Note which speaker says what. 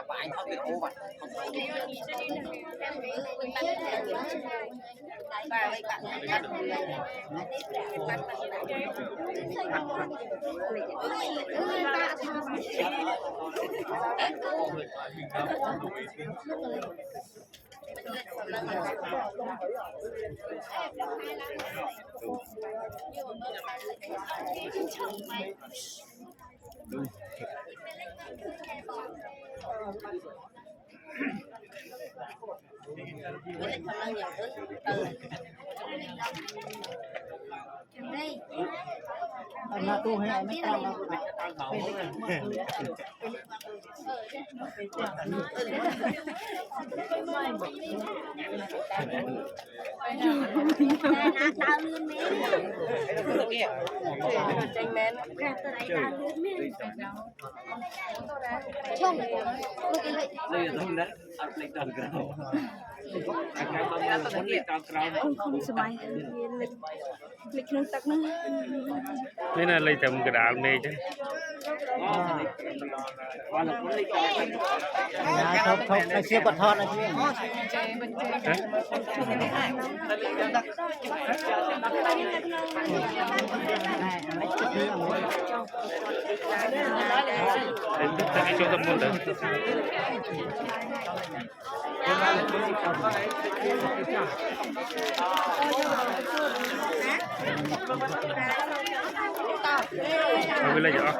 Speaker 1: ba anh không được ô vậy
Speaker 2: nó tu hay mấy con
Speaker 3: tao lươn mẹ tranh mẹ ra từ đây tao lươn mẹ chồng
Speaker 1: đây là thông đấy ăn lấy tròn cầu
Speaker 3: không sớm mai lịch nâng tắc nữa
Speaker 4: นี่น่ะเลยทำกระดาษเมย์ใช่
Speaker 2: thọc thọc siêu bật thọt này
Speaker 4: cái chỗ tâm môn đấy bây giờ